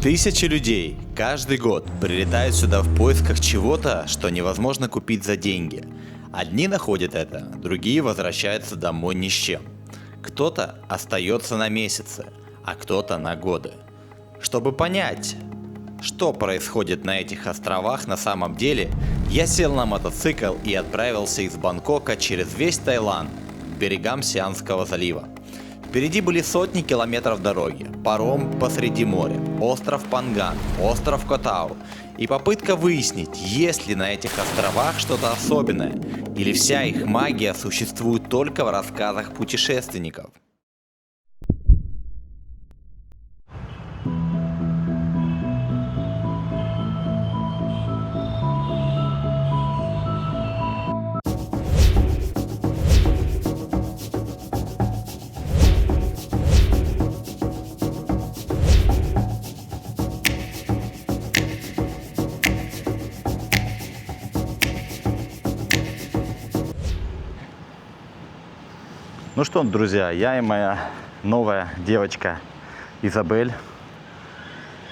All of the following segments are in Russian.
Тысячи людей каждый год прилетают сюда в поисках чего-то, что невозможно купить за деньги. Одни находят это, другие возвращаются домой ни с чем. Кто-то остается на месяцы, а кто-то на годы. Чтобы понять, что происходит на этих островах на самом деле, я сел на мотоцикл и отправился из Бангкока через весь Таиланд к берегам Сиамского залива. Впереди были сотни километров дороги, паром посреди моря, остров Панган, остров Котау и попытка выяснить, есть ли на этих островах что-то особенное, или вся их магия существует только в рассказах путешественников. Ну что, друзья, я и моя новая девочка Изабель,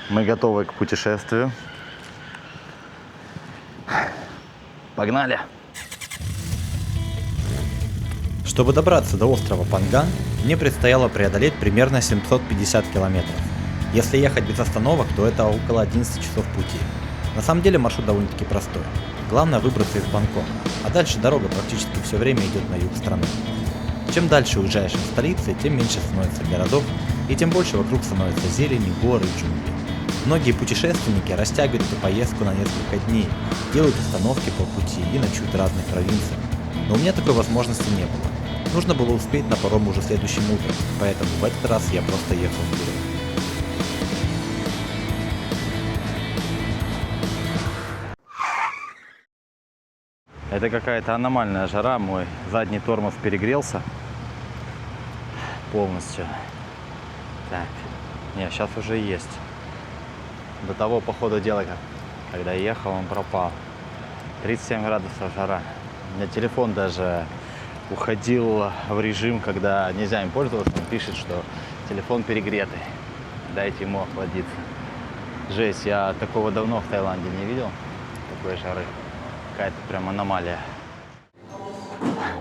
мы готовы к путешествию. Погнали! Чтобы добраться до острова Панган, мне предстояло преодолеть примерно 750 километров. Если ехать без остановок, то это около 11 часов пути. На самом деле маршрут довольно-таки простой. Главное выбраться из Бангкока, а дальше дорога практически все время идет на юг страны. Чем дальше уезжаешь от столицы, тем меньше становится городов, и тем больше вокруг становится зелени, горы и джунгли. Многие путешественники растягивают эту поездку на несколько дней, делают остановки по пути и ночуют в разных провинциях. Но у меня такой возможности не было. Нужно было успеть на паром уже следующим утром, поэтому в этот раз я просто ехал вперед. Это какая-то аномальная жара, мой задний тормоз перегрелся полностью. Так, не, сейчас уже есть. До того, по ходу дела, когда ехал, он пропал. 37 градусов жара. У меня телефон даже уходил в режим, когда нельзя им пользоваться. Он пишет, что телефон перегретый. Дайте ему охладиться. Жесть, я такого давно в Таиланде не видел, такой жары. Какая-то прям аномалия.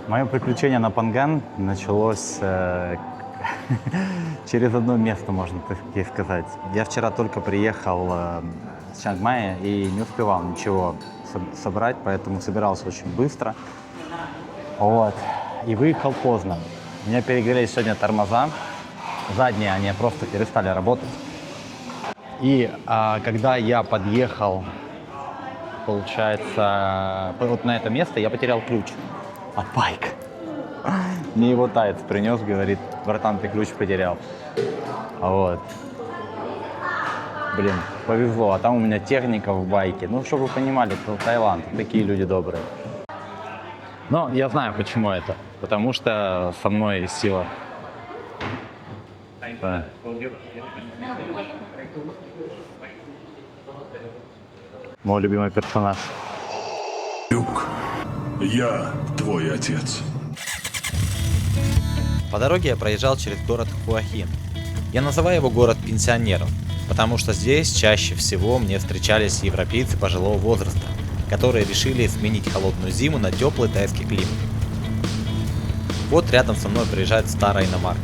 Мое приключение на Панган началось через одно место, можно так сказать. Я вчера только приехал с Чангмая и не успевал ничего собрать, поэтому собирался очень быстро. Вот. И выехал поздно. У меня перегрелись сегодня тормоза. Задние, они просто перестали работать. И когда я подъехал, получается, вот на это место, я потерял ключ от байка. Мне его таец принес, говорит: братан, ты ключ потерял. Вот. Блин, повезло, а там у меня техника в байке. Ну, чтобы вы понимали, это Таиланд, такие люди добрые. Но я знаю, почему это. Потому что со мной сила. Да. Мой любимый персонаж. Люк, я твой отец. По дороге я проезжал через город Хуахин. Я называю его город пенсионеров, потому что здесь чаще всего мне встречались европейцы пожилого возраста, которые решили сменить холодную зиму на теплый тайский климат. Вот рядом со мной проезжает старая иномарка.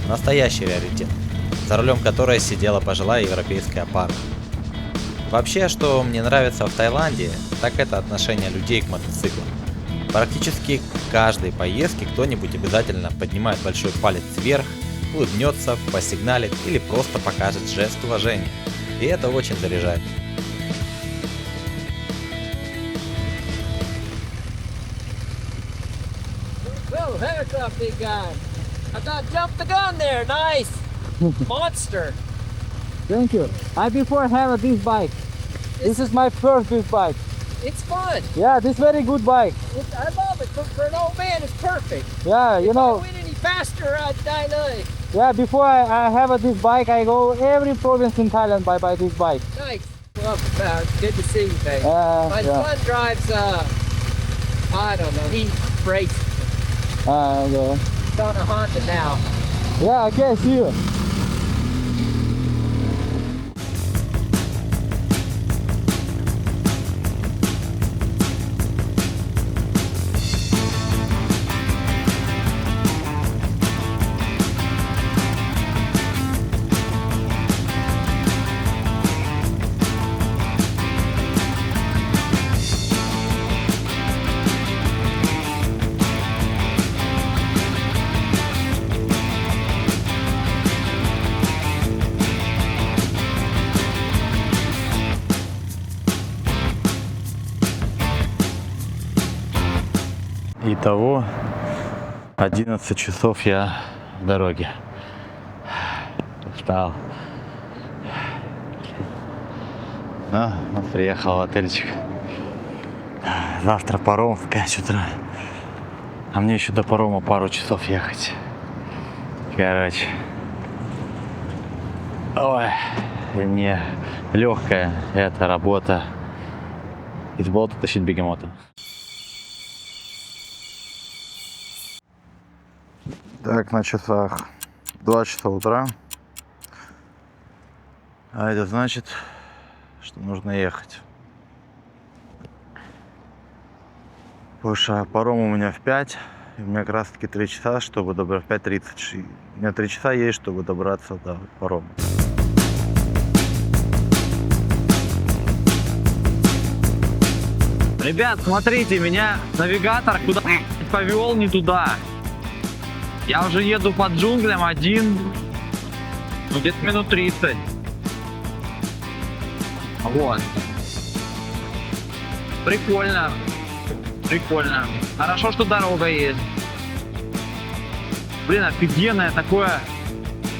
Настоящий раритет, за рулем которой сидела пожилая европейская пара. Вообще, что мне нравится в Таиланде, так это отношение людей к мотоциклам. Практически к каждой поездке кто-нибудь обязательно поднимает большой палец вверх, улыбнется, посигналит или просто покажет жест уважения. И это очень заряжает. Well, hands up, big guy. I got jumped the gun there. Nice. Monster. Thank you. I before have this bike. This is my first big bike. It's fun. Yeah, this very good bike. I love it. For an old man, it's perfect. Yeah, you If I know. went any faster, I'd die early. Yeah, before I have this bike, I go every province in Thailand by this bike. Nice. Well, good to see you, babe. My Yeah. son drives, I don't know, he races. Yeah. He's on a Honda now. Yeah, I can see you. Итого 11 часов я в дороге. Устал. Ну, приехал в отельчик. Завтра паром в 5 утра. А мне еще до парома пару часов ехать. Короче. Ой, мне легкая эта работа. Из болота тащить бегемота. Так, на часах 2 часа утра. А это значит, что нужно ехать. Потому что паром у меня в 5. И у меня как раз таки 3 часа, чтобы добраться. В 5:30. У меня 3 часа есть, чтобы добраться до парома. Ребят, смотрите, меня навигатор куда повел не туда. Я уже еду по джунглям один, где-то минут 30. Вот. Прикольно. Прикольно. Хорошо, что дорога есть. Блин, офигенное такое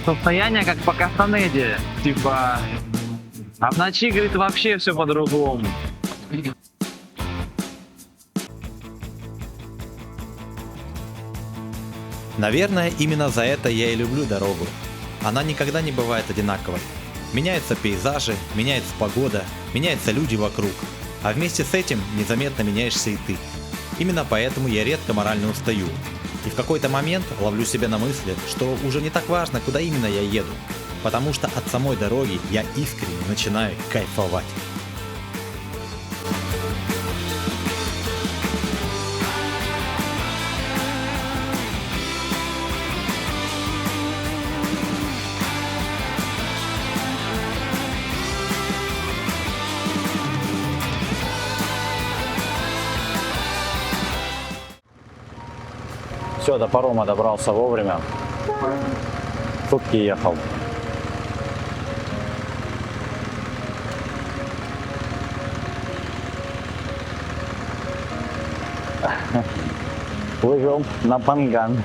состояние, как по Кастанеде. Типа, а в ночи, говорит, вообще все по-другому. Наверное, именно за это я и люблю дорогу. Она никогда не бывает одинаковой. Меняются пейзажи, меняется погода, меняются люди вокруг. А вместе с этим незаметно меняешься и ты. Именно поэтому я редко морально устаю. И в какой-то момент ловлю себя на мысли, что уже не так важно, куда именно я еду. Потому что от самой дороги я искренне начинаю кайфовать. Все, до парома добрался вовремя. Сутки ехал. Плывем на Панган.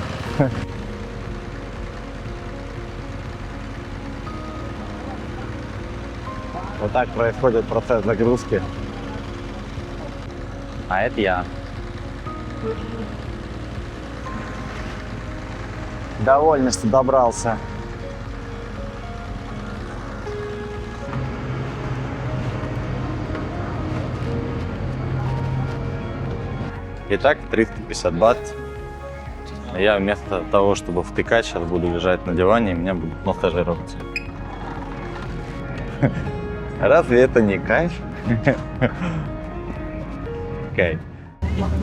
Вот так происходит процесс загрузки. А это я. Довольно, что добрался. Итак, 350 бат. Я вместо того, чтобы втыкать, сейчас буду лежать на диване, и меня будут массажировать. Разве это не кайф? Кайф.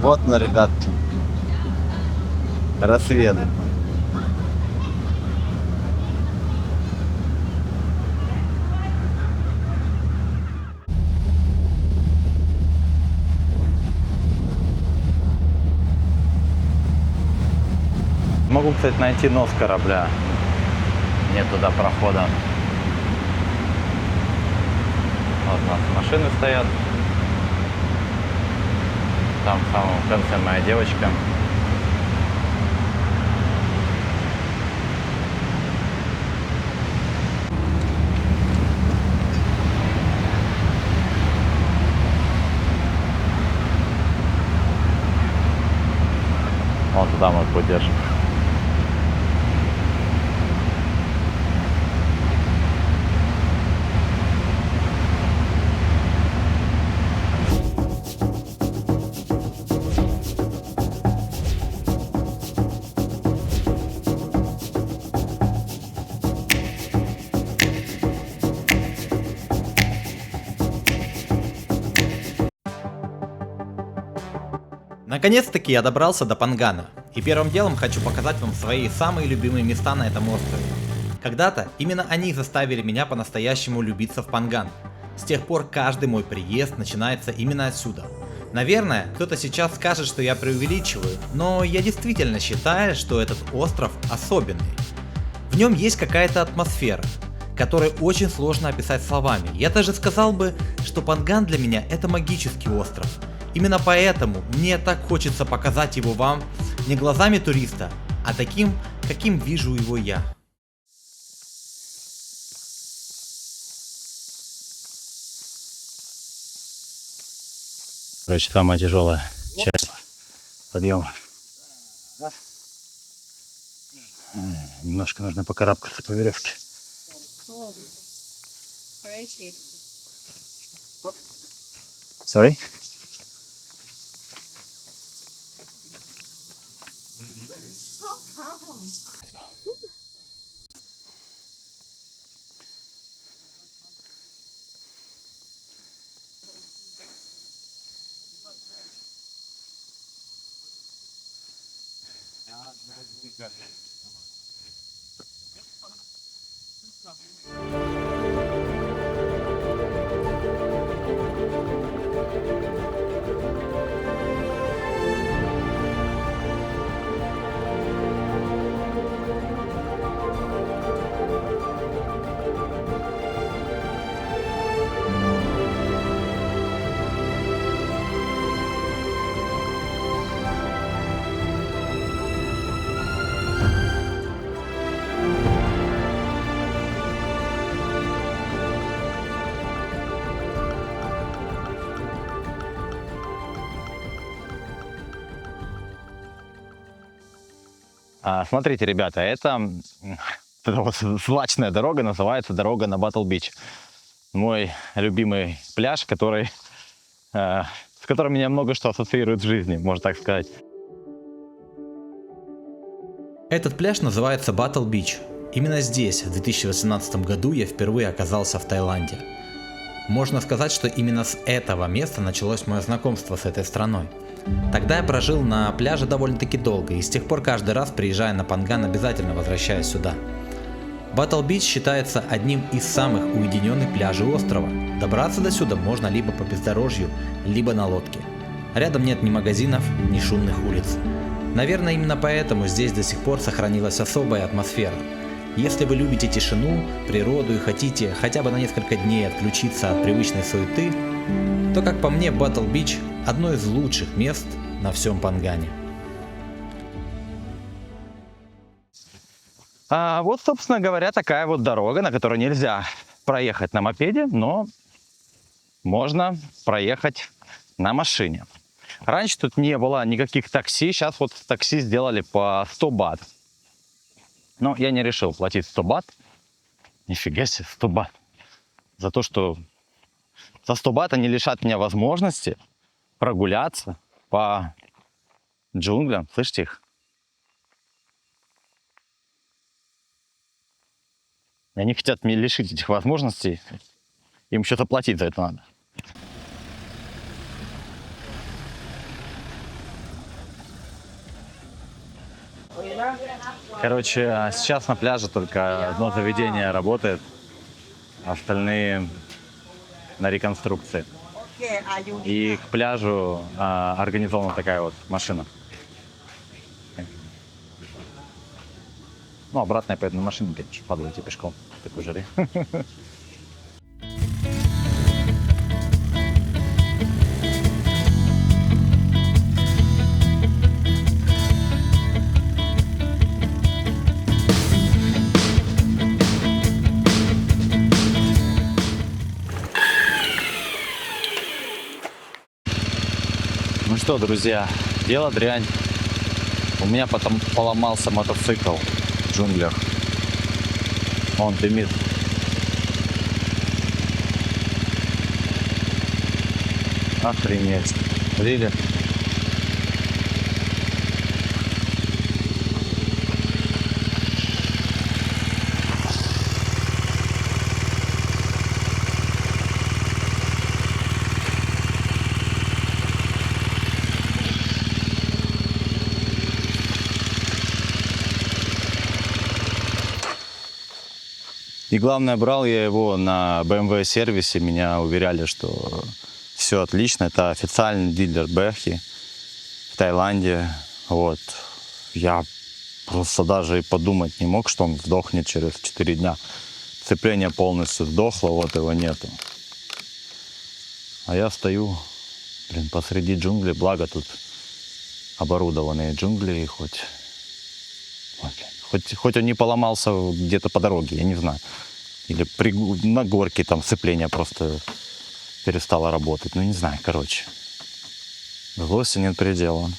Вот на, ребятки. Рассвет. Могу, кстати, найти нос корабля. Нет туда прохода. Вот у нас машины стоят. Там в самом конце моя девочка. Вот туда мы поддержим. Наконец-таки я добрался до Пангана, и первым делом хочу показать вам свои самые любимые места на этом острове. Когда-то именно они заставили меня по-настоящему любиться в Панган. С тех пор каждый мой приезд начинается именно отсюда. Наверное, кто-то сейчас скажет, что я преувеличиваю, но я действительно считаю, что этот остров особенный. В нем есть какая-то атмосфера, которую очень сложно описать словами. Я даже сказал бы, что Панган для меня это магический остров. Именно поэтому мне так хочется показать его вам не глазами туриста, а таким, каким вижу его я. Короче, самая тяжелая часть. Подъем. Немножко нужно покарабкаться по веревке. Sorry? Смотрите, ребята, эта вот злачная дорога называется дорога на Батл-Бич. Мой любимый пляж, с которым меня много что ассоциирует в жизни, можно так сказать. Этот пляж называется Батл-Бич. Именно здесь, в 2018 году, я впервые оказался в Таиланде. Можно сказать, что именно с этого места началось мое знакомство с этой страной. Тогда я прожил на пляже довольно-таки долго, и с тех пор каждый раз, приезжая на Панган, обязательно возвращаюсь сюда. Батл-Бич считается одним из самых уединенных пляжей острова. Добраться до сюда можно либо по бездорожью, либо на лодке. Рядом нет ни магазинов, ни шумных улиц. Наверное, именно поэтому здесь до сих пор сохранилась особая атмосфера. Если вы любите тишину, природу и хотите хотя бы на несколько дней отключиться от привычной суеты, то, как по мне, Батл-Бич – одно из лучших мест на всем Пангане. Вот, собственно говоря, такая вот дорога, на которой нельзя проехать на мопеде, но можно проехать на машине. Раньше тут не было никаких такси, сейчас вот такси сделали по 100 бат. Но я не решил платить 100 бат. Нифига себе, 100 бат. За то, что за 100 бат они лишат меня возможности прогуляться по джунглям. Слышите их? И они хотят меня лишить этих возможностей. Им еще заплатить за это надо. Короче, сейчас на пляже только одно заведение работает, остальные на реконструкции. И к пляжу организована такая вот машина. Ну, обратно я поеду на машине, конечно, падаю идти пешком в такой жаре. Ну что, друзья, дело дрянь. У меня потом поломался мотоцикл в джунглях. Он дымит. Охренеть. Видели? И главное, брал я его на BMW сервисе, меня уверяли, что все отлично, это официальный дилер Бэхи в Таиланде. Вот. Я просто даже и подумать не мог, что он сдохнет через 4 дня. Сцепление полностью сдохло, вот его нету. А я стою Блин, посреди джунглей, благо тут оборудованные джунгли, хоть он не поломался где-то по дороге, я не знаю. Или на горке там сцепление просто перестало работать. Ну, не знаю, короче. Злости нет предела.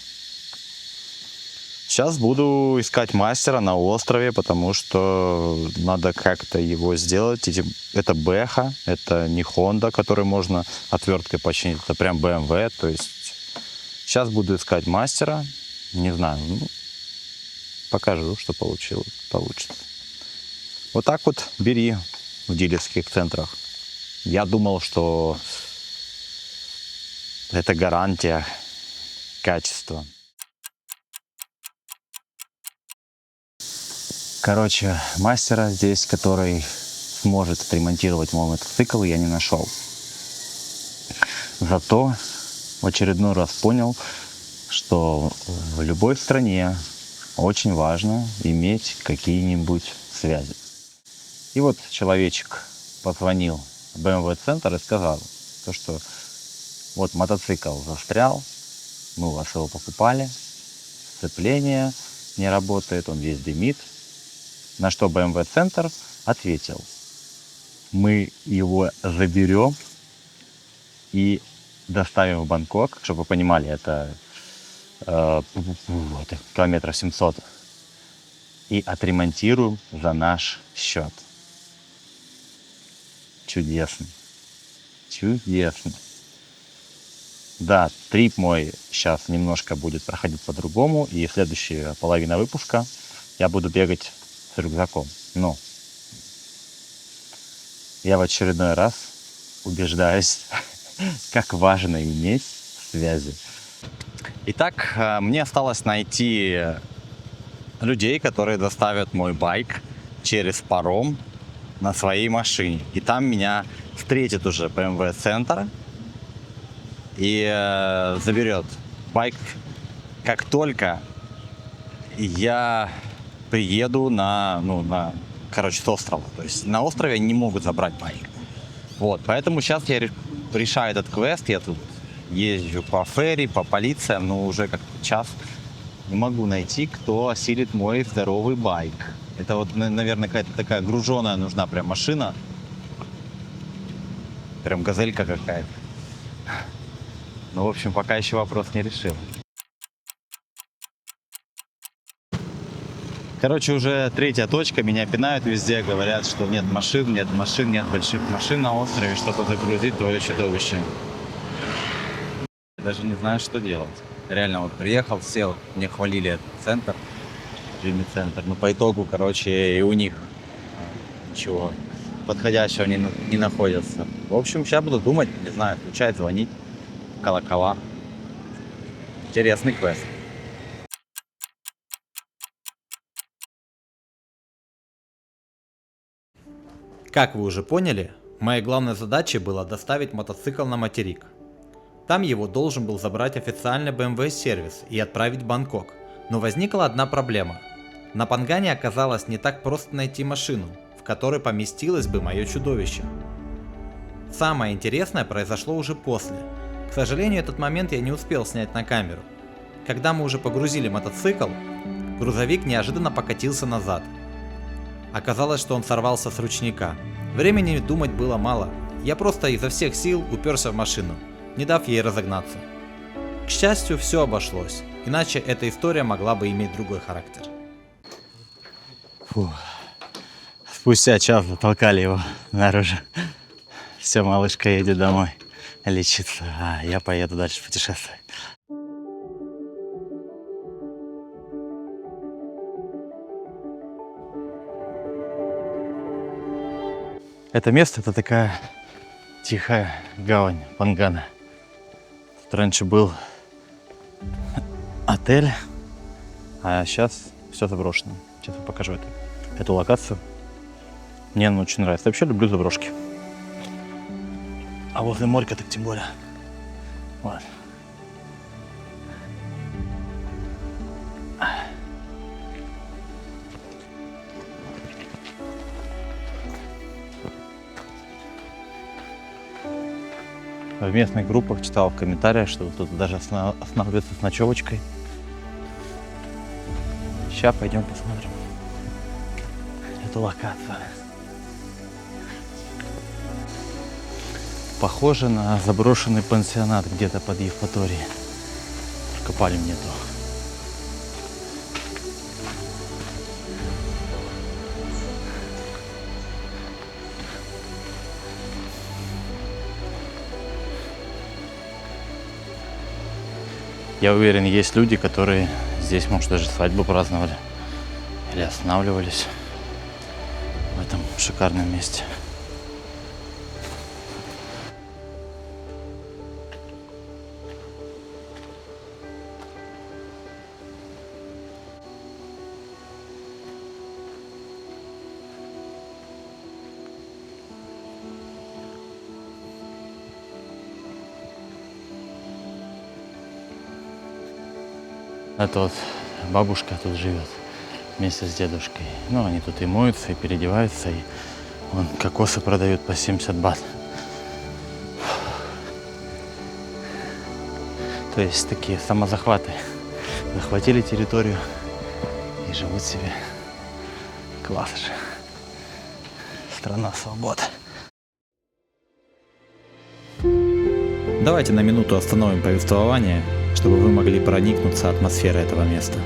Сейчас буду искать мастера на острове, потому что надо как-то его сделать. Это Бэха, это не Honda, который можно отверткой починить. Это прям BMW. То есть сейчас буду искать мастера. Не знаю, покажу, что получится. Вот так вот бери в дилерских центрах. Я думал, что это гарантия качества. Короче, мастера здесь, который сможет отремонтировать мой мотоцикл, я не нашел. Зато в очередной раз понял, что в любой стране очень важно иметь какие-нибудь связи. И вот человечек позвонил в BMW центр и сказал, что вот мотоцикл застрял, мы у вас его покупали, сцепление не работает, он весь дымит. На что BMW центр ответил: мы его заберем и доставим в Бангкок, чтобы вы понимали, это километров 700, и отремонтируем за наш счет. Чудесно. Чудесно. Да, трип мой сейчас немножко будет проходить по-другому, и следующая половина выпуска я буду бегать с рюкзаком. Но я в очередной раз убеждаюсь, как важно иметь связи. Итак, мне осталось найти людей, которые доставят мой байк через паром на своей машине. И там меня встретит уже BMW центр и заберет байк, как только я приеду с острова. То есть на острове не могут забрать байк. Вот, поэтому сейчас я решаю этот квест. Я тут езжу по ферри, по полициям, но уже как час не могу найти, кто осилит мой здоровый байк. Это вот, наверное, какая-то такая груженая нужна прям машина. Прям газелька какая-то. Ну, в общем, пока еще вопрос не решил. Короче, уже третья точка, меня пинают везде, говорят, что нет машин, нет больших машин на острове, что-то загрузить, то еще чудовище. Я даже не знаю, что делать. Реально, вот приехал, сел, мне хвалили этот центр, Джимми центр, но по итогу, короче, и у них ничего подходящего не находится. В общем, сейчас буду думать, не знаю, включать, звонить, колокола. Интересный квест. Как вы уже поняли, моей главной задачей было доставить мотоцикл на материк. Там его должен был забрать официальный BMW сервис и отправить в Бангкок. Но возникла одна проблема. На Пангане оказалось не так просто найти машину, в которой поместилось бы мое чудовище. Самое интересное произошло уже после. К сожалению, этот момент я не успел снять на камеру. Когда мы уже погрузили мотоцикл, грузовик неожиданно покатился назад. Оказалось, что он сорвался с ручника. Времени думать было мало. Я просто изо всех сил уперся в машину, не дав ей разогнаться. К счастью, все обошлось, иначе эта история могла бы иметь другой характер. Фу. Спустя час затолкали его наружу. Все, малышка едет домой лечиться, а я поеду дальше путешествовать. Это место, это такая тихая гавань Пангана. Тут раньше был отель, а сейчас все заброшено. Сейчас я покажу эту локацию. Мне она очень нравится. Я вообще люблю заброшки. А возле моря так тем более. Вот. в местных группах читал в комментариях, что тут даже останавливается с ночевочкой. Сейчас пойдем посмотрим эту локацию. Похоже на заброшенный пансионат где-то под Евпаторией. Только пальм нету. Я уверен, есть люди, которые здесь, может, даже свадьбу праздновали или останавливались в этом шикарном месте. Это вот бабушка тут живет вместе с дедушкой. Ну, они тут и моются, и переодеваются, и вон кокосы продают по 70 бат. То есть такие самозахваты. Захватили территорию и живут себе. Класс же. Страна свободы. Давайте на минуту остановим повествование, чтобы вы могли проникнуться атмосферой этого места.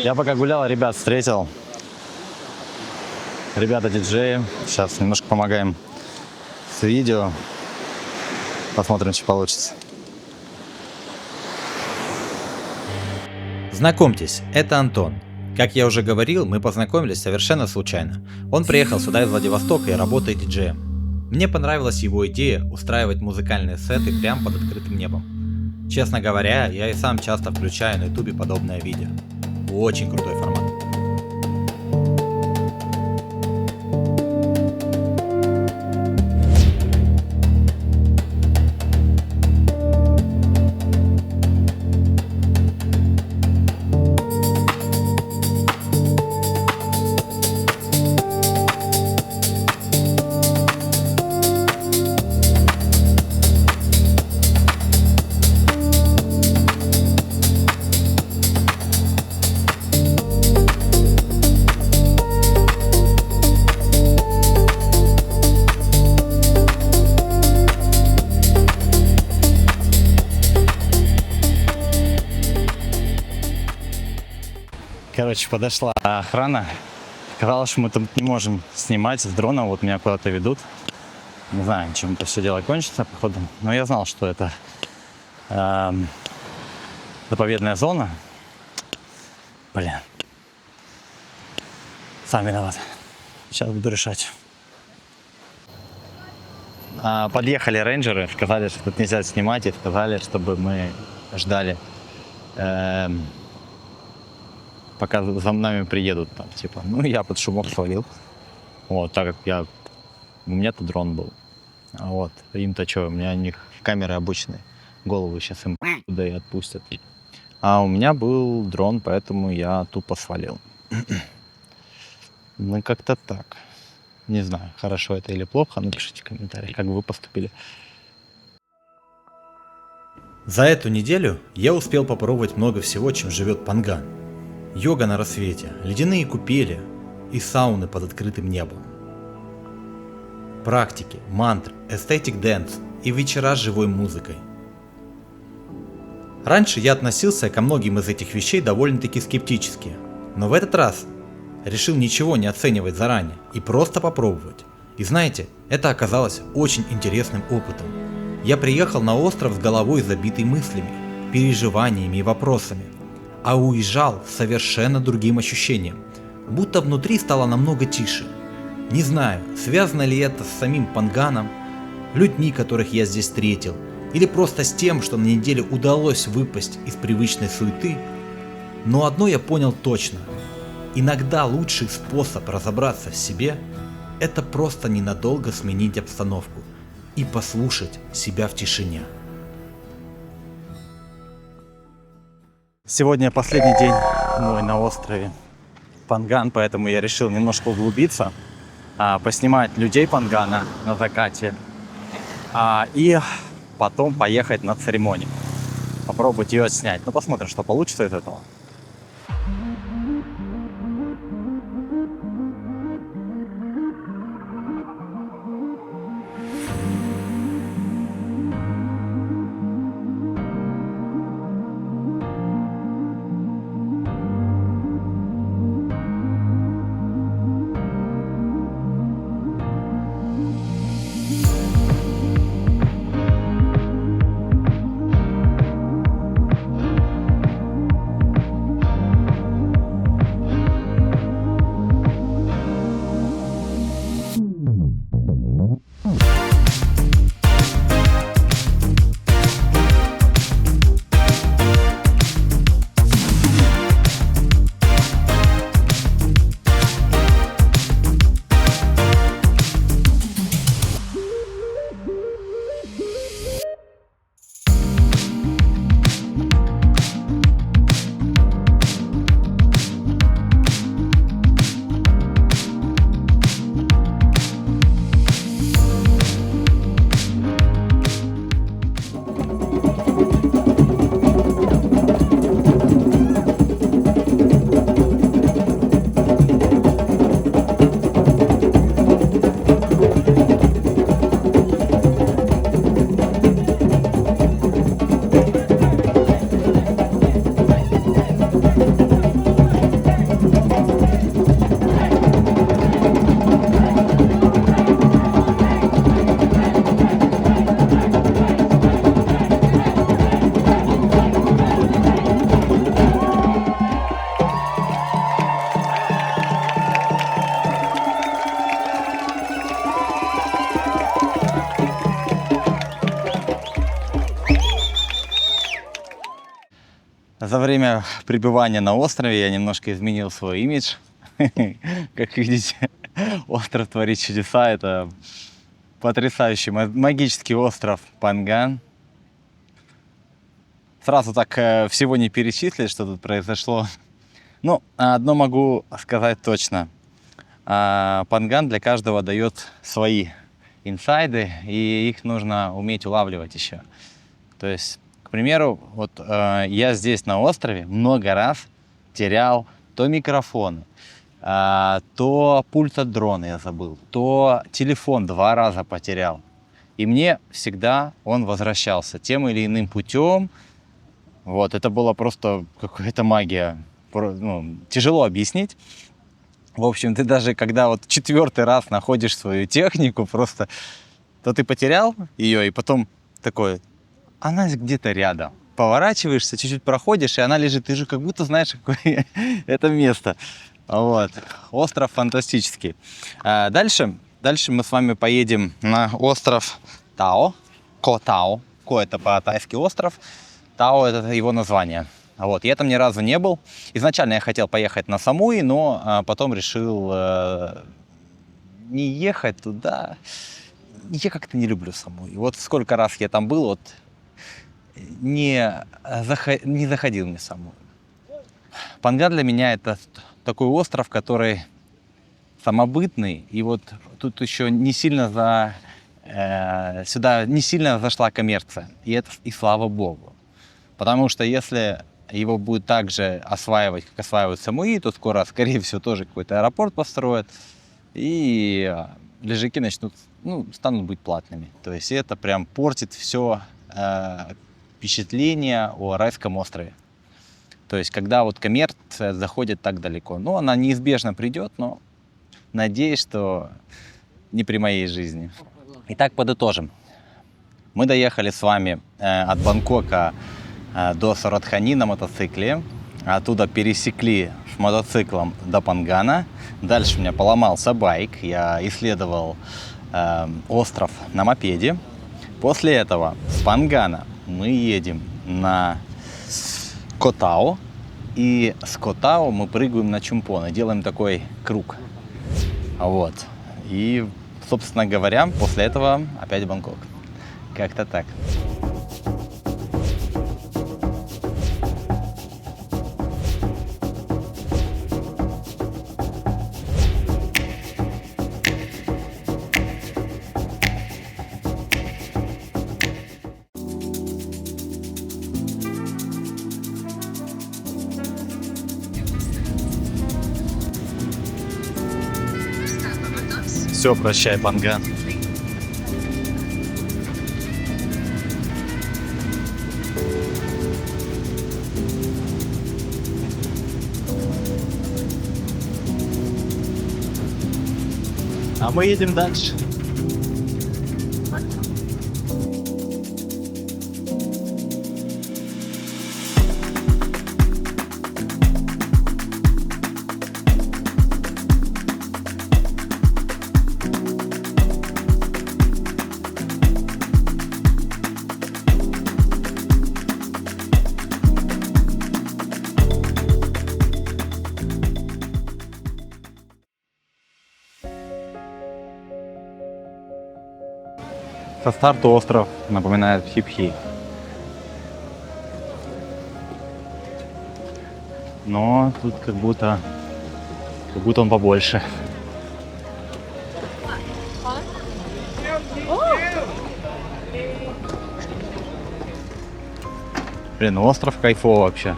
Я пока гулял, ребят встретил. Ребята диджеи. Сейчас немножко помогаем с видео. Посмотрим, что получится. Знакомьтесь, это Антон. Как я уже говорил, мы познакомились совершенно случайно. Он приехал сюда из Владивостока и работает диджеем. Мне понравилась его идея устраивать музыкальные сеты прямо под открытым небом. Честно говоря, я и сам часто включаю на ютубе подобное видео. Очень крутой формат. Короче, подошла охрана. Сказала, что мы там не можем снимать с дрона. Вот меня куда-то ведут. Не знаю, чем это все дело кончится, походу. Но я знал, что это заповедная зона. Блин. Сам виноват. Сейчас буду решать. Подъехали рейнджеры, сказали, что тут нельзя снимать, и сказали, чтобы мы ждали, пока за нами приедут там, типа. Ну, я под шумок свалил. Вот, так как у меня-то дрон был. Вот, им-то что, у меня у них камеры обычные. Голову сейчас им туда и отпустят. А у меня был дрон, поэтому я тупо свалил. Ну, как-то так. Не знаю, хорошо это или плохо, напишите в комментариях, как вы поступили. За эту неделю я успел попробовать много всего, чем живет Панган. Йога на рассвете, ледяные купели и сауны под открытым небом. Практики, мантры, эстетик дэнс и вечера с живой музыкой. Раньше я относился ко многим из этих вещей довольно-таки скептически, но в этот раз решил ничего не оценивать заранее и просто попробовать. И знаете, это оказалось очень интересным опытом. Я приехал на остров с головой забитой мыслями, переживаниями и вопросами, а уезжал с совершенно другим ощущением, будто внутри стало намного тише. Не знаю, связано ли это с самим Панганом, людьми, которых я здесь встретил, или просто с тем, что на неделе удалось выпасть из привычной суеты, но одно я понял точно. Иногда лучший способ разобраться в себе – это просто ненадолго сменить обстановку и послушать себя в тишине. Сегодня последний день мой на острове Панган, поэтому я решил немножко углубиться, поснимать людей Пангана на закате и потом поехать на церемонию, попробовать ее отснять. Ну, посмотрим, что получится из этого. За время пребывания на острове я немножко изменил свой имидж. Как видите, остров творит чудеса. Это потрясающий магический остров Панган. Сразу так всего не перечислить, что тут произошло. Ну, одно могу сказать точно. Панган для каждого дает свои инсайды, и их нужно уметь улавливать еще. То есть, к примеру, вот я здесь на острове много раз терял то микрофон, то пульт от дрона я забыл, то телефон 2 раза потерял. И мне всегда он возвращался тем или иным путем. Вот, это была просто какая-то магия. Ну, тяжело объяснить. В общем, ты даже когда вот 4-й раз находишь свою технику, просто то ты потерял ее, и потом такой, она где-то рядом. Поворачиваешься, чуть-чуть проходишь, и она лежит. Ты же как будто знаешь, какое это место. Вот. Остров фантастический. Дальше мы с вами поедем на остров Тао. Ко Тао. Ко — это по-тайски остров. Тао — это его название. Вот. Я там ни разу не был. Изначально я хотел поехать на Самуи, но потом решил не ехать туда. Я как-то не люблю Самуи. Вот сколько раз я там был, вот не заходил мне Самуи. Панган для меня это такой остров, который самобытный. И вот тут еще не сильно сюда не сильно зашла коммерция. И слава богу. Потому что если его будет также осваивать, как осваивают Самуи, то скоро, скорее всего, тоже какой-то аэропорт построят. И лежаки начнут, станут быть платными. То есть это прям портит все впечатление о райском острове. То есть когда вот коммерция заходит так далеко. Она неизбежно придет, но надеюсь, что не при моей жизни. Итак, подытожим. Мы доехали с вами от Бангкока до Суратхани на мотоцикле. Оттуда пересекли с мотоциклом до Пангана. Дальше у меня поломался байк. Я исследовал остров на мопеде. После этого с Пангана мы едем на Котао. И с Котао мы прыгаем на Чумпон и делаем такой круг. Вот. И, собственно говоря, после этого опять Бангкок. Как-то так. Все, прощай, Панган. А мы едем дальше. Со старта остров напоминает Пхипхи. Но тут как будто он побольше. Блин, остров кайфово вообще.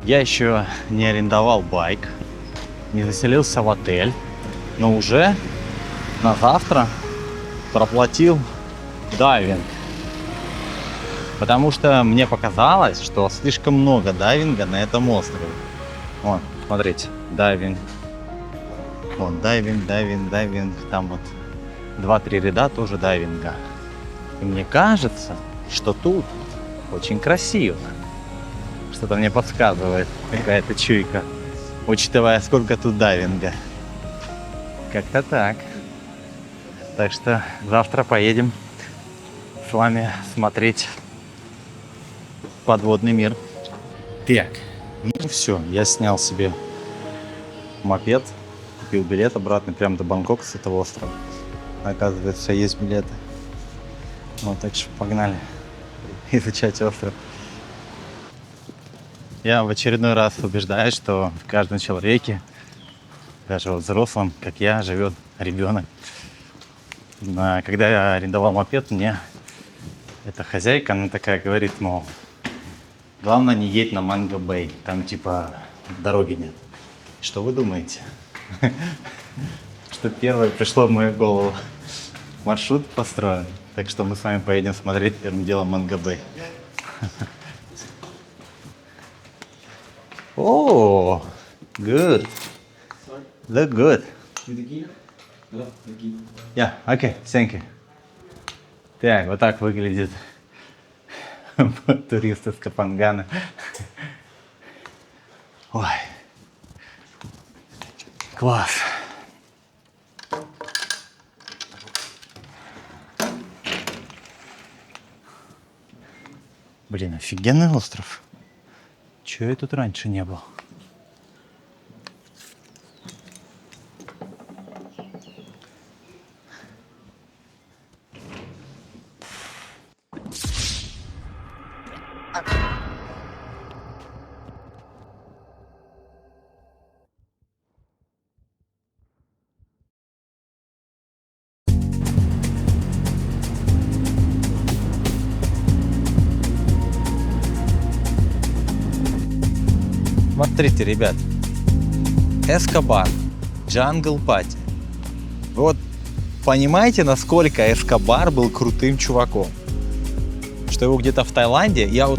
Я еще не арендовал байк, не заселился в отель. Но уже на завтра проплатил дайвинг. Потому что мне показалось, что слишком много дайвинга на этом острове. Вон, смотрите, дайвинг. Вон, дайвинг. Там вот 2-3 ряда тоже дайвинга. И мне кажется, что тут очень красиво. Что-то мне подсказывает какая-то чуйка, учитывая, сколько тут дайвинга. Как-то так. Так что завтра поедем с вами смотреть подводный мир. Так, все, я снял себе мопед, купил билет обратно прямо до Бангкока с этого острова. Оказывается, есть билеты. Вот, так что погнали изучать остров. Я в очередной раз убеждаюсь, что в каждом человеке, даже во взрослом, как я, живет ребенок. Когда я арендовал мопед, мне эта хозяйка, она такая говорит, мол, главное не едь на Манго-Бэй, там типа дороги нет. Что вы думаете? Что первое пришло в мою голову? Маршрут построен, так что мы с вами поедем смотреть первым делом Манго-Бэй. О, good. Look good. Yeah, okay, thank you. Так, вот так выглядит турист из Капангана. Ой, класс. Блин, офигенный остров. Чего я тут раньше не был? Смотрите, ребят. Эскобар. Джангл Пати. Вот понимаете, насколько Эскобар был крутым чуваком? Что его где-то в Таиланде, я вот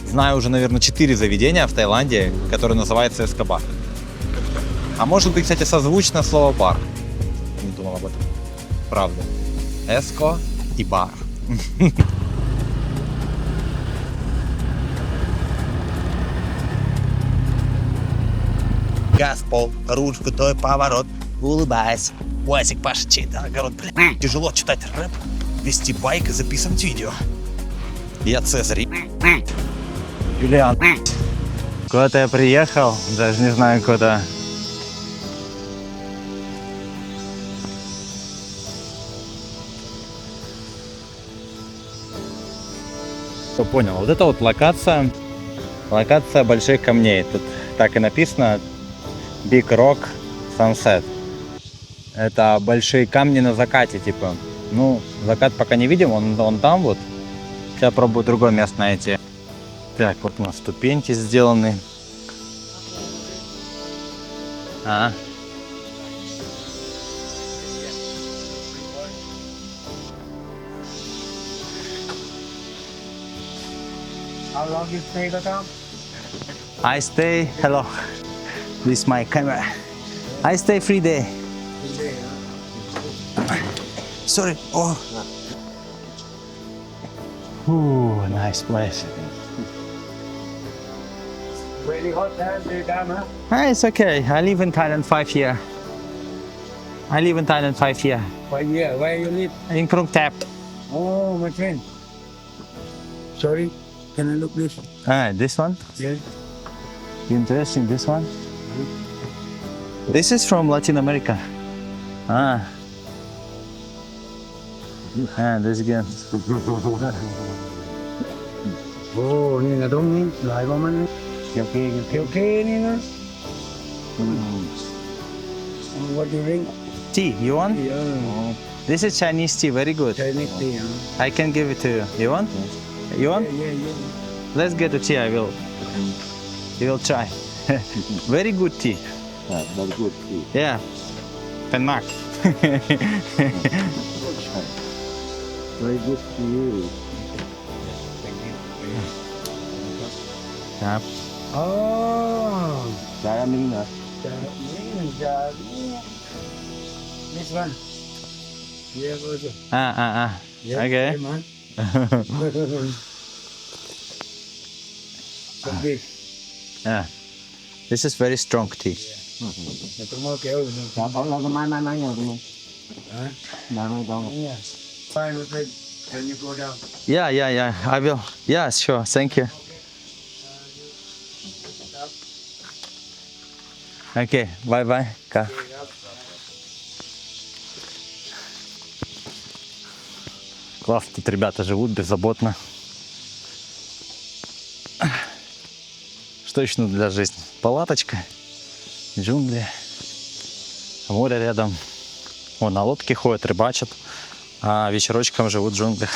знаю уже, наверное, 4 заведения в Таиланде, которые называются Эскобар. А может быть, кстати, созвучно слово бар. Не думал об этом. Правда. Эско и бар. Газ, пол, руль, крутой поворот, улыбаясь. Уазик Паша чей-то огород, блядь. Тяжело читать рэп, вести байк и записывать видео. Я Цезарь. Юлиан. Куда-то я приехал, даже не знаю куда. Что понял? Вот это вот локация больших камней. Тут так и написано Big Rock Sunset. Это большие камни на закате, типа. Ну, закат пока не видим, он там вот. Сейчас пробую другое место найти. Так, вот у нас ступеньки сделаны. How long you stay there? I stay, hello, this is my camera. I stay 3 days. Sorry, oh. Ooh, nice place. Really hot there, huh? It's okay, I live in Thailand 5 years. I live in Thailand 5 years. Where you live? In Krung Thep. Oh, my friend. Sorry, can I look this? This one? Yeah. Interesting, this one. This is from Latin America. This again. Oh,นี่นะตรงนี้หลายประมาณนี้โอเคนี่นะ What do you drink? Tea, you want? Yeah. This is Chinese tea, very good. Chinese tea, huh? I can give it to you. You want? You want? Yeah. Let's get the tea, you will try. Very good tea. Very good tea. Yeah. Denmark. Very good tea. ครับ Oh, Jaramina. this one. Yeah, also. Yeah, Okay. man. So big. Yeah. This is very strong tea. Tôi mua kéo rồi. Có là mai nhiều đúng không? Hả? Mai đâu? Yeah. Fine with it. When you go down. Yeah. I will. Yeah, sure. Thank you. Okay. Bye. Ка. Класс, тут ребята живут беззаботно. Что еще нужно для жизни? Палаточка, джунгли, море рядом. Вон, на лодке ходят, рыбачат, а вечерочком живут в джунглях.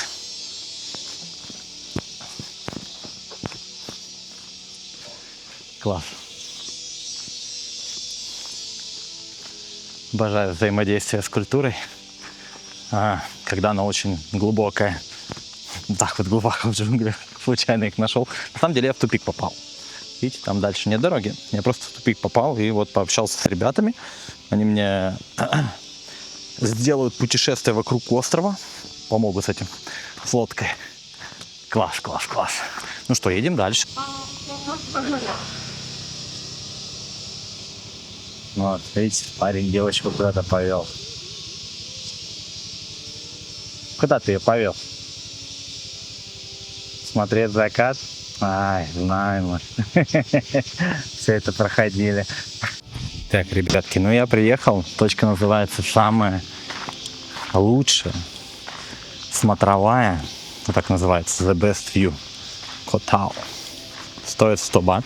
Класс. Обожаю взаимодействие с культурой, когда она очень глубокая. Так вот глубоко в джунглях, случайно их нашел. На самом деле я в тупик попал. Видите, там дальше нет дороги. Я просто в тупик попал и вот пообщался с ребятами. Они мне сделают путешествие вокруг острова. Помогут с этим, с лодкой. Класс. Ну что, едем дальше. Вот, видите, парень девочку куда-то повел. Куда ты ее повел? Смотреть закат? Ай, знаю мы. Все это проходили. Так, ребятки, ну я приехал. Точка называется самая лучшая смотровая. Вот так называется. The Best View. Koh Tao. Стоит 100 бат.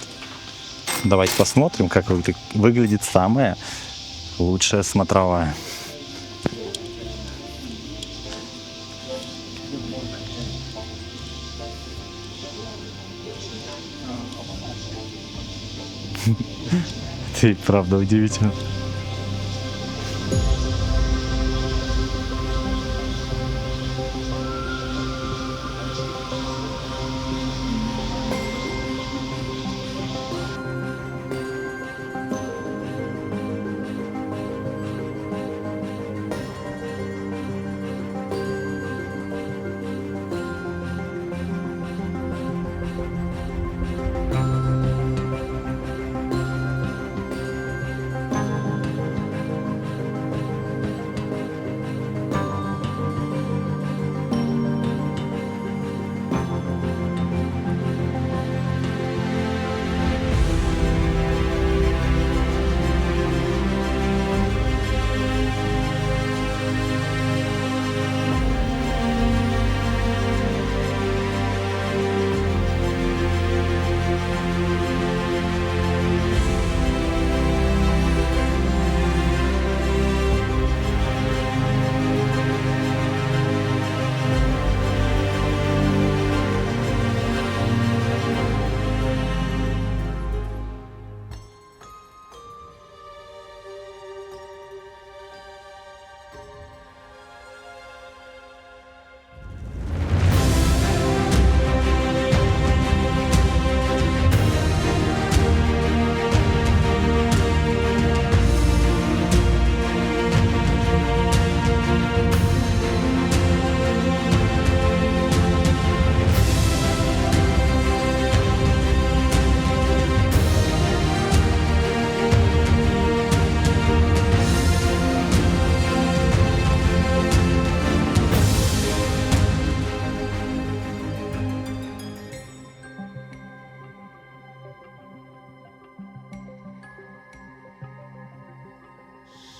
Давайте посмотрим, как выглядит самая лучшая смотровая. Это и правда удивительно.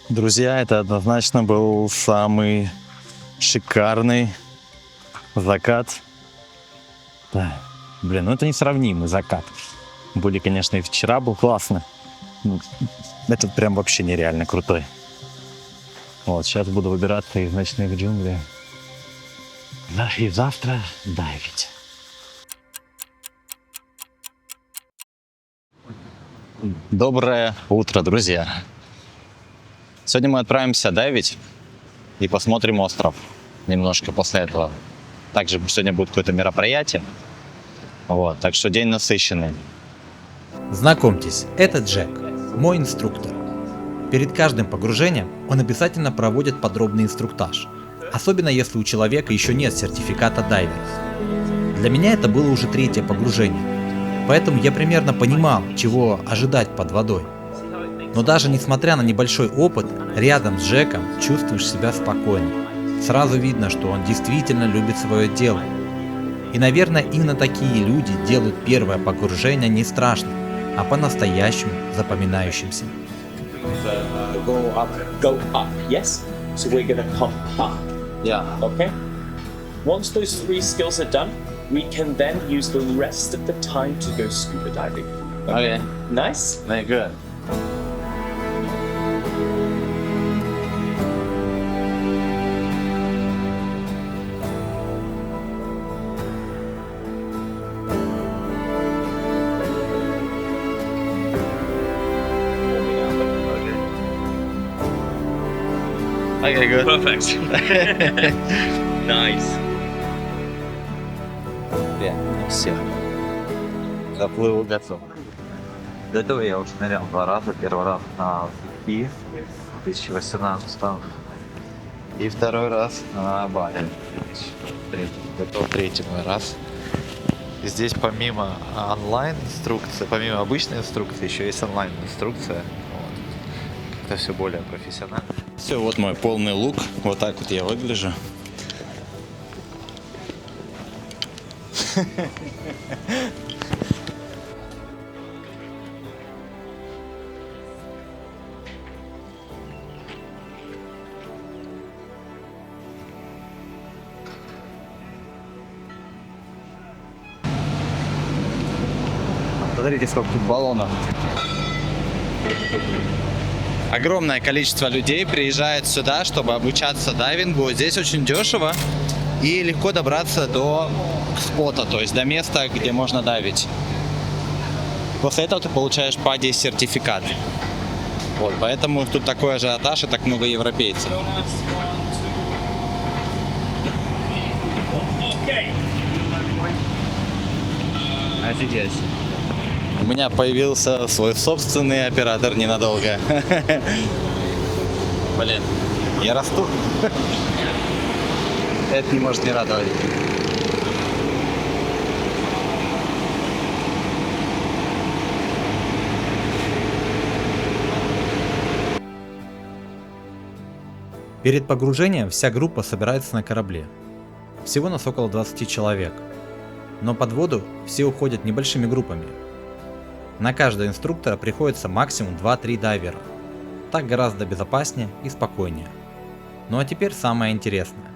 Друзья, это однозначно был самый шикарный закат. Да. Блин, ну это несравнимый закат. Были, конечно, и вчера был классно. Этот прям вообще нереально крутой. Вот, сейчас буду выбираться из ночных джунглей. Да, и завтра дайвить. Доброе утро, друзья. Сегодня мы отправимся дайвить и посмотрим остров немножко после этого. Также сегодня будет какое-то мероприятие. Вот, так что день насыщенный. Знакомьтесь, это Джек, мой инструктор. Перед каждым погружением он обязательно проводит подробный инструктаж, особенно если у человека еще нет сертификата дайвера. Для меня это было уже 3-е погружение, поэтому я примерно понимал, чего ожидать под водой. Но даже несмотря на небольшой опыт, рядом с Джеком чувствуешь себя спокойно. Сразу видно, что он действительно любит свое дело. И, наверное, именно такие люди делают первое погружение не страшным, а по-настоящему запоминающимся. Go up, yes? So we're gonna come up. Yeah. Okay? Once those 3 skills are done, we can then use the rest of the time to go scuba diving. Okay. Nice? Very good. Okay, good. Perfect. Nice. Все. Заплыл готов. До этого я уже нырял 2 раза. Первый раз на Зуки в 2018 и второй раз на Бали. Это 3-й мой раз. И здесь помимо онлайн-инструкции, помимо обычной инструкции, еще есть онлайн-инструкция. Вот. Как-то все более профессионально. Все, вот мой полный лук. Вот так вот я выгляжу. Смотрите, сколько тут баллонов. Огромное количество людей приезжает сюда, чтобы обучаться дайвингу. Здесь очень дешево и легко добраться до спота, то есть до места, где можно дайвить. После этого ты получаешь PADI сертификат. Вот, поэтому тут такой ажиотаж и так много европейцев. Okay. Офигеть. У меня появился свой собственный оператор ненадолго. Блин, я расту. Это не может не радовать. Перед погружением вся группа собирается на корабле. Всего нас около 20 человек. Но под воду все уходят небольшими группами. На каждого инструктора приходится максимум 2-3 дайвера. Так гораздо безопаснее и спокойнее. Ну а теперь самое интересное.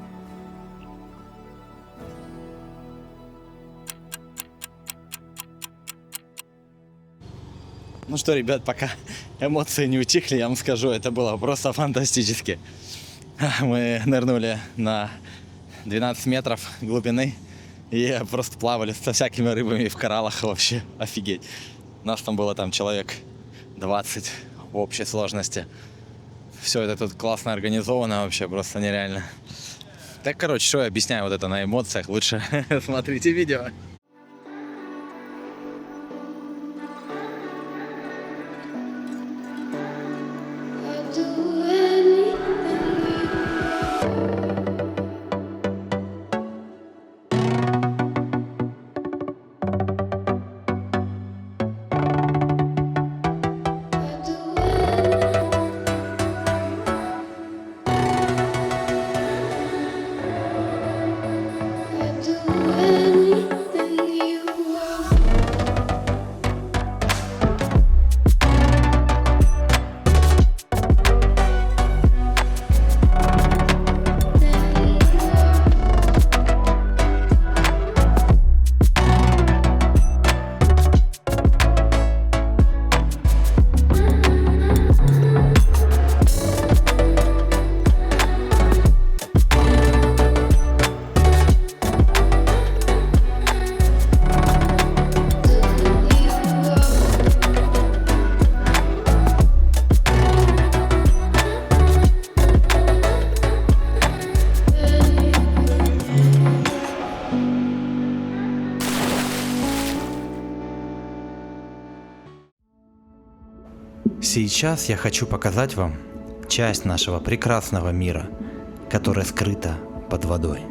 Ну что, ребят, пока эмоции не утихли, я вам скажу, это было просто фантастически. Мы нырнули на 12 метров глубины и просто плавали со всякими рыбами в кораллах, вообще офигеть. Нас там было человек 20 в общей сложности. Все это тут классно организовано, вообще просто нереально. Так, короче, что я объясняю вот это на эмоциях, лучше смотрите видео. Сейчас я хочу показать вам часть нашего прекрасного мира, которая скрыта под водой.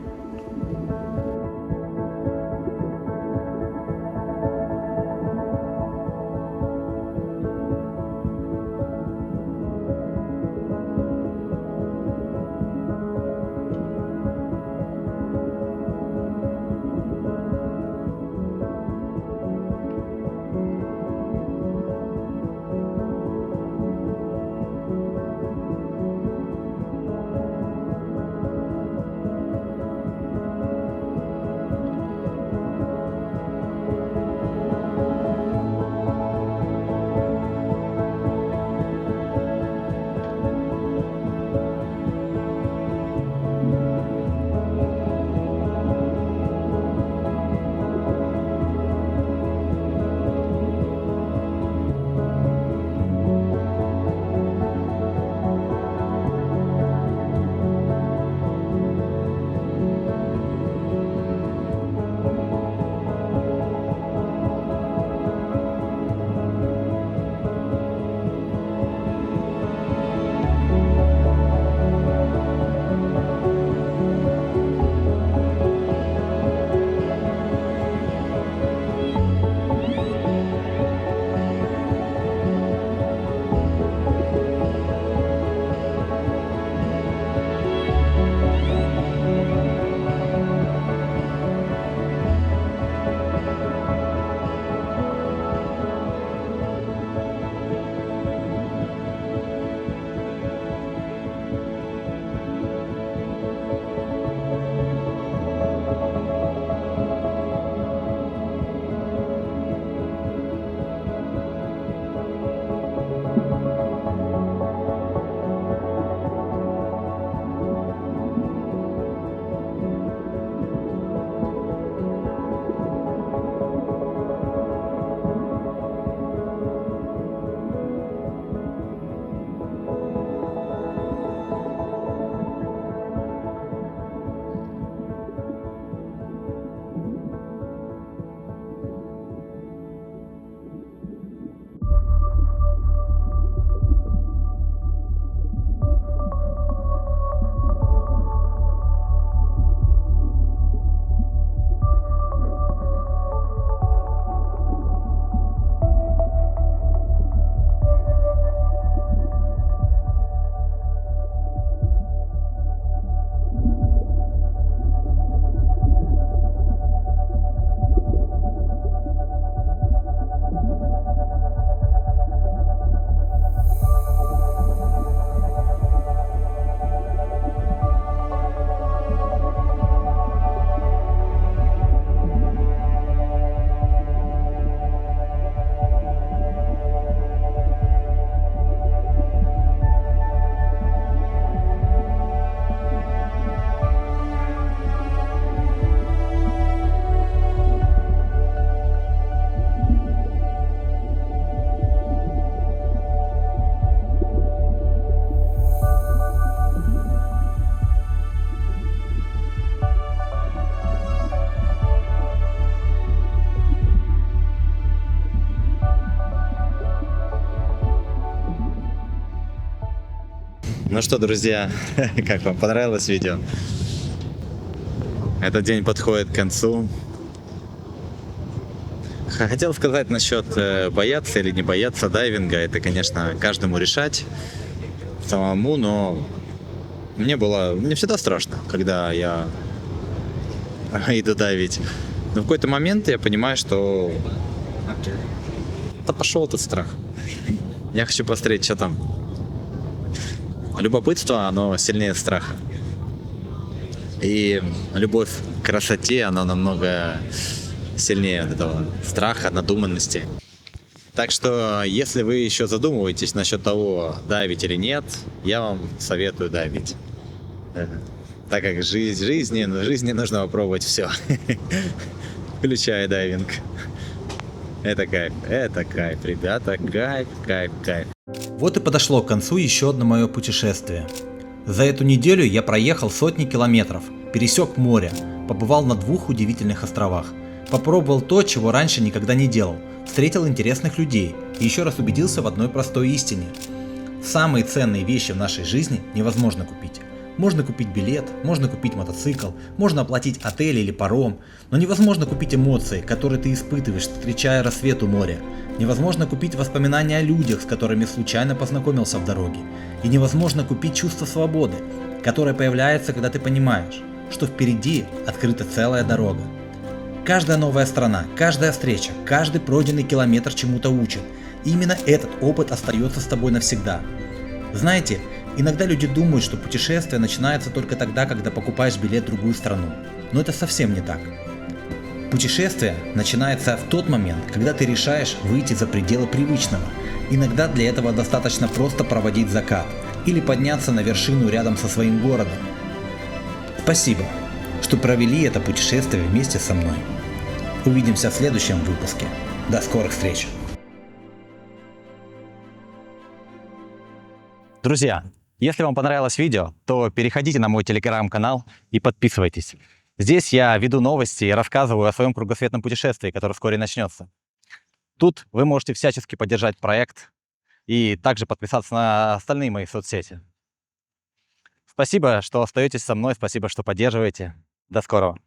Ну что, друзья, как вам понравилось видео? Этот день подходит к концу. Хотел сказать насчет бояться или не бояться дайвинга. Это, конечно, каждому решать самому, но мне всегда страшно, когда я иду дайвить. Но в какой-то момент я понимаю, что да пошел этот страх. Я хочу посмотреть, что там. Любопытство, оно сильнее страха. И любовь к красоте, она намного сильнее от этого страха, надуманности. Так что, если вы еще задумываетесь насчет того, дайвить или нет, я вам советую дайвить. Так как в жизни нужно попробовать все. Включая дайвинг. Это кайф, ребята, кайф. Вот и подошло к концу еще одно мое путешествие. За эту неделю я проехал сотни километров, пересек море, побывал на 2 удивительных островах, попробовал то, чего раньше никогда не делал, встретил интересных людей и еще раз убедился в одной простой истине. Самые ценные вещи в нашей жизни невозможно купить. Можно купить билет, можно купить мотоцикл, можно оплатить отель или паром, но невозможно купить эмоции, которые ты испытываешь, встречая рассвет у моря. Невозможно купить воспоминания о людях, с которыми случайно познакомился в дороге. И невозможно купить чувство свободы, которое появляется, когда ты понимаешь, что впереди открыта целая дорога. Каждая новая страна, каждая встреча, каждый пройденный километр чему-то учит. И именно этот опыт остается с тобой навсегда. Знаете, иногда люди думают, что путешествие начинается только тогда, когда покупаешь билет в другую страну. Но это совсем не так. Путешествие начинается в тот момент, когда ты решаешь выйти за пределы привычного. Иногда для этого достаточно просто проводить закат или подняться на вершину рядом со своим городом. Спасибо, что провели это путешествие вместе со мной. Увидимся в следующем выпуске. До скорых встреч! Друзья, если вам понравилось видео, то переходите на мой телеграм-канал и подписывайтесь. Здесь я веду новости и рассказываю о своем кругосветном путешествии, которое вскоре начнется. Тут вы можете всячески поддержать проект и также подписаться на остальные мои соцсети. Спасибо, что остаетесь со мной, спасибо, что поддерживаете. До скорого.